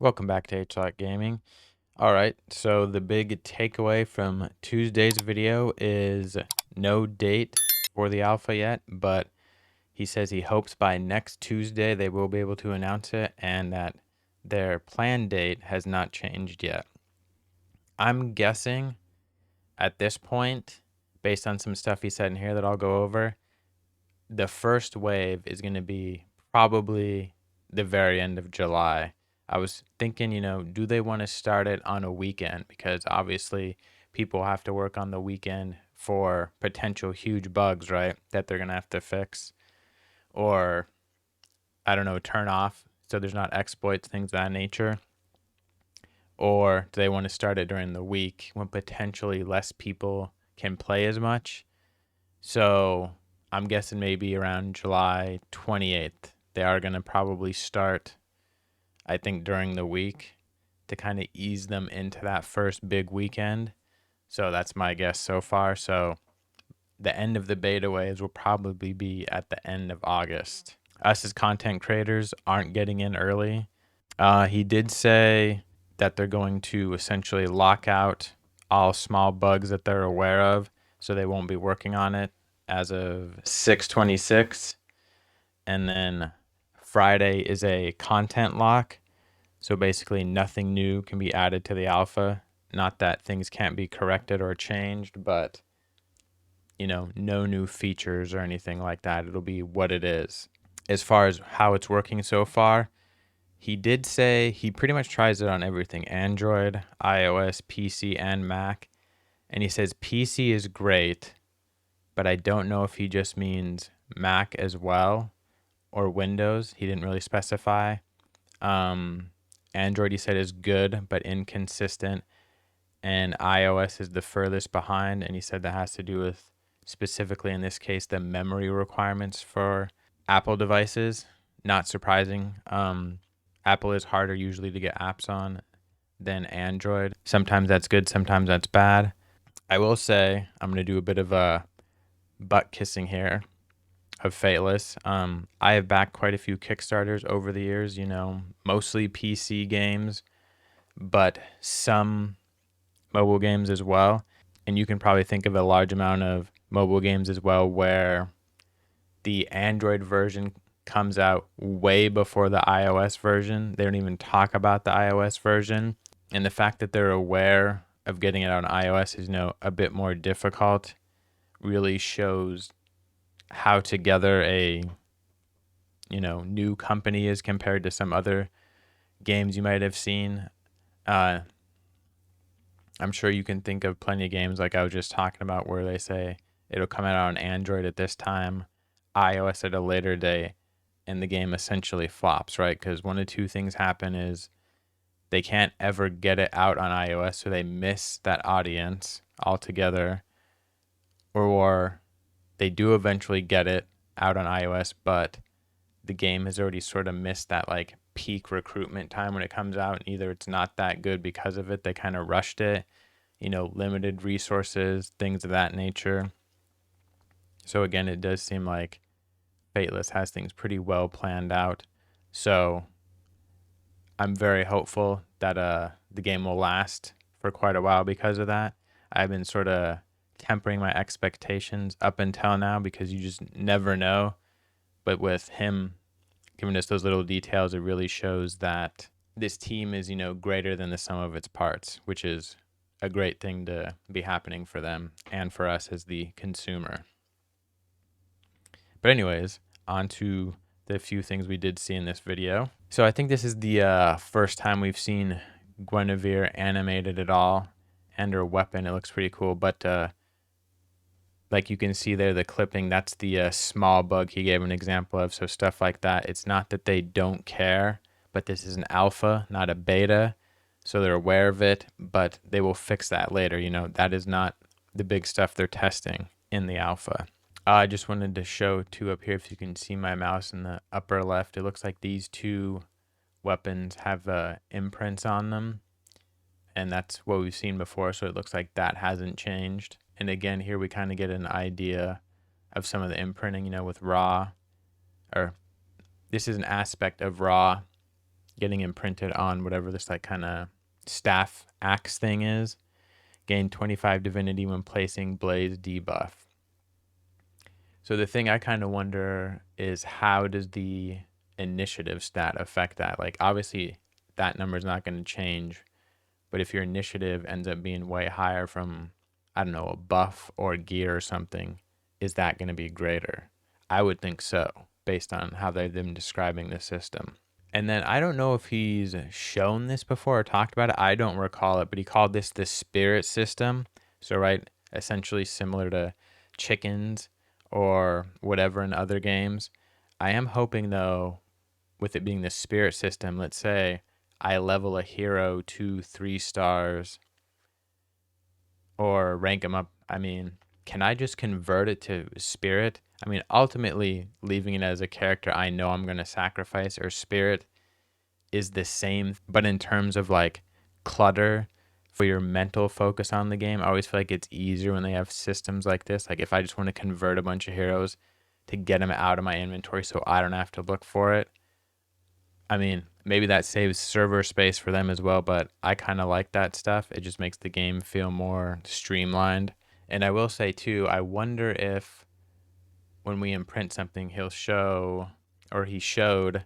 Welcome back to H Gaming. All right, so the big takeaway from Tuesday's video is no date for the alpha yet, but he says he hopes by next Tuesday they will be able to announce it and that their planned date has not changed yet. I'm guessing at this point, based on some stuff he said in here that I'll go over, the first wave is going to be probably the very end of July. I was thinking, do they want to start it on a weekend? Because obviously people have to work on the weekend for potential huge bugs, right? That they're going to have to fix or, I don't know, turn off so there's not exploits, things of that nature. Or do they want to start it during the week when potentially less people can play as much? So I'm guessing maybe around July 28th. They are going to probably start, I think, during the week to kind of ease them into that first big weekend. So that's my guess so far. So the end of the beta waves will probably be at the end of August. Us as content creators aren't getting in early. He did say that they're going to essentially lock out all small bugs that they're aware of, so they won't be working on it as of 6/26. And then Friday is a content lock. So basically nothing new can be added to the alpha. Not that things can't be corrected or changed, but no new features or anything like that. It'll be what it is. As far as how it's working so far, he did say he pretty much tries it on everything: Android, iOS, PC, and Mac. And he says PC is great, but I don't know if he just means Mac as well or Windows. He didn't really specify. Android, he said, is good, but inconsistent. And iOS is the furthest behind. And he said that has to do with, specifically in this case, the memory requirements for Apple devices. Not surprising. Apple is harder usually to get apps on than Android. Sometimes that's good, sometimes that's bad. I will say I'm going to do a bit of a butt kissing here of Fateless. I have backed quite a few Kickstarters over the years, mostly PC games, but some mobile games as well. And you can probably think of a large amount of mobile games as well where the Android version comes out way before the iOS version. They don't even talk about the iOS version. And the fact that they're aware of getting it on iOS is, a bit more difficult really shows how together a new company is compared to some other games you might have seen. I'm sure you can think of plenty of games like I was just talking about where they say it'll come out on Android at this time, iOS at a later day, and the game essentially flops, right? Because one of two things happen is they can't ever get it out on iOS, so they miss that audience altogether, or they do eventually get it out on iOS, but the game has already sort of missed that like peak recruitment time when it comes out, and either it's not that good because of it, they kind of rushed it, limited resources, things of that nature. So again, it does seem like Fateless has things pretty well planned out. So I'm very hopeful that the game will last for quite a while because of that. I've been sort of tempering my expectations up until now because you just never know. But with him giving us those little details, it really shows that this team is, greater than the sum of its parts, which is a great thing to be happening for them and for us as the consumer. But anyways, on to the few things we did see in this video. So I think this is the first time we've seen Guinevere animated at all, and her weapon. It looks pretty cool, but like you can see there, the clipping, that's the small bug he gave an example of. So stuff like that, it's not that they don't care, but this is an alpha, not a beta. So they're aware of it, but they will fix that later. That is not the big stuff they're testing in the alpha. I just wanted to show two up here. If you can see my mouse in the upper left, it looks like these two weapons have imprints on them, and that's what we've seen before. So it looks like that hasn't changed. And again, here we kind of get an idea of some of the imprinting, with raw, or this is an aspect of raw getting imprinted on whatever this like kind of staff axe thing is. Gain 25 divinity when placing blaze debuff. So the thing I kind of wonder is how does the initiative stat affect that? Like obviously that number is not going to change, but if your initiative ends up being way higher from, I don't know, a buff or gear or something, is that going to be greater? I would think so, based on how they've been describing the system. And then I don't know if he's shown this before or talked about it. I don't recall it, but he called this the spirit system. So, right, essentially similar to chickens or whatever in other games. I am hoping, though, with it being the spirit system, let's say I level a hero to 3 stars or rank him up. I mean, can I just convert it to spirit? I mean, ultimately, leaving it as a character I know I'm going to sacrifice or spirit is the same, but in terms of like clutter for your mental focus on the game, I always feel like it's easier when they have systems like this. Like if I just want to convert a bunch of heroes to get them out of my inventory so I don't have to look for it. I mean, maybe that saves server space for them as well, but I kind of like that stuff. It just makes the game feel more streamlined. And I will say too, I wonder if when we imprint something, he'll show, or he showed,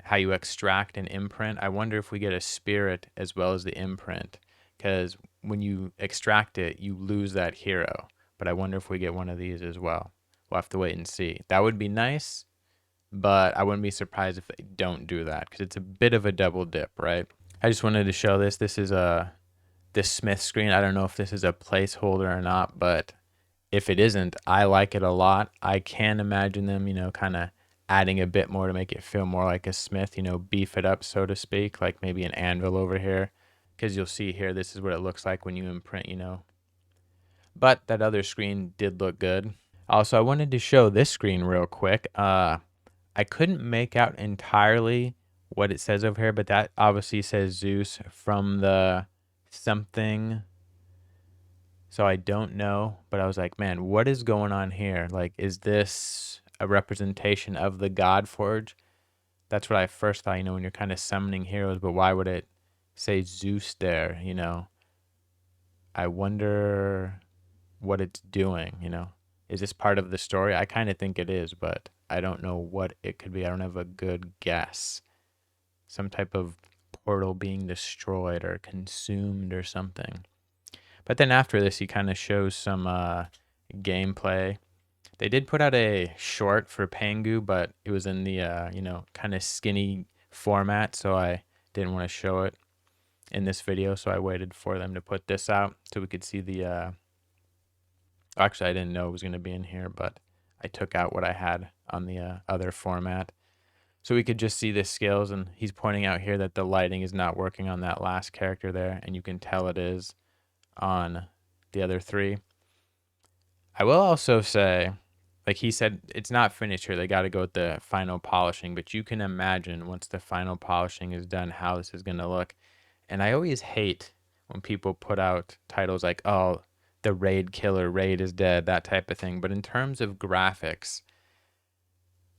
how you extract an imprint. I wonder if we get a spirit as well as the imprint, because when you extract it, you lose that hero. But I wonder if we get one of these as well. We'll have to wait and see. That would be nice, but I wouldn't be surprised if they don't do that, because it's a bit of a double dip, right? I just wanted to show this. This is this Smith screen. I don't know if this is a placeholder or not, but if it isn't, I like it a lot. I can imagine them, kind of adding a bit more to make it feel more like a Smith, beef it up, so to speak, like maybe an anvil over here. Because you'll see here, this is what it looks like when you imprint. But that other screen did look good. Also, I wanted to show this screen real quick. I couldn't make out entirely what it says over here, but that obviously says Zeus from the something. So I don't know, but I was like, man, what is going on here? Like, is this a representation of the Godforge? That's what I first thought, when you're kind of summoning heroes, but why would it say Zeus there? I wonder what it's doing. Is this part of the story? I kind of think it is, but I don't know what it could be. I don't have a good guess. Some type of portal being destroyed or consumed or something. But then after this, he kind of shows some gameplay. They did put out a short for Pangu, but it was in the, kind of skinny format, so I didn't want to show it in this video, so I waited for them to put this out so we could see the, actually, I didn't know it was going to be in here, but I took out what I had on the other format. So we could just see the skills, and he's pointing out here that the lighting is not working on that last character there, and you can tell it is on the other 3. I will also say, like he said, it's not finished here. They got to go with the final polishing, but you can imagine once the final polishing is done how this is going to look. And I always hate when people put out titles like, oh, the raid killer, raid is dead, that type of thing. But in terms of graphics,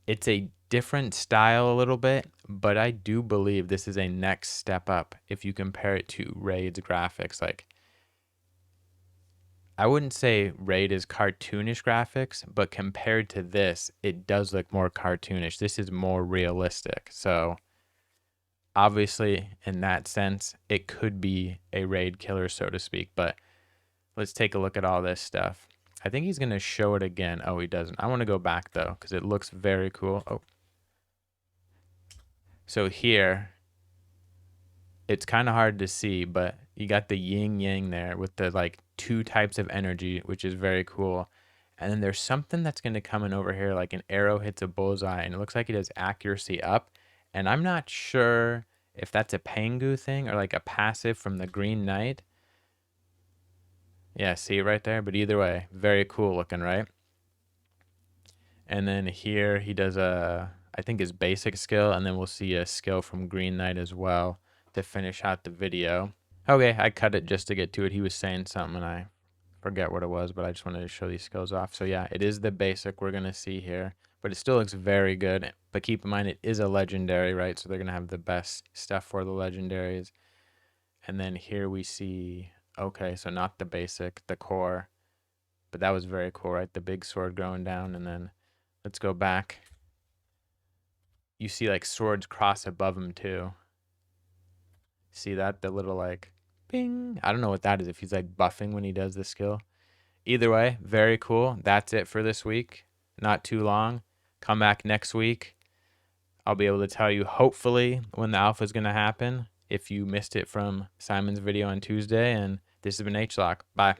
it's a different style a little bit, but I do believe this is a next step up if you compare it to raid's graphics. Like, I wouldn't say Raid is cartoonish graphics, but compared to this, it does look more cartoonish. This is more realistic. So obviously, in that sense, it could be a Raid killer, so to speak. But let's take a look at all this stuff. I think he's going to show it again. Oh, he doesn't. I want to go back, though, because it looks very cool. Oh. So here, it's kind of hard to see, but you got the yin yang there with the like 2 types of energy, which is very cool. And then there's something that's going to come in over here, like an arrow hits a bullseye, and it looks like it has accuracy up. And I'm not sure if that's a Pangu thing or like a passive from the Green Knight. Yeah, see it right there? But either way, very cool looking, right? And then here he does I think his basic skill, and then we'll see a skill from Green Knight as well to finish out the video. Okay, I cut it just to get to it. He was saying something and I forget what it was, but I just wanted to show these skills off. So yeah, it is the basic we're going to see here. but it still looks very good. But keep in mind, it is a legendary, right? So they're going to have the best stuff for the legendaries. And then here we see, okay, so not the basic, the core. But that was very cool, right? The big sword going down. And then let's go back. You see like swords cross above him too. See that? The little like bing. I don't know what that is, if he's like buffing when he does the skill. Either way, very cool. That's it for this week. Not too long. Come back next week. I'll be able to tell you hopefully when the alpha is going to happen if you missed it from Simon's video on Tuesday. And this has been HLock. Bye.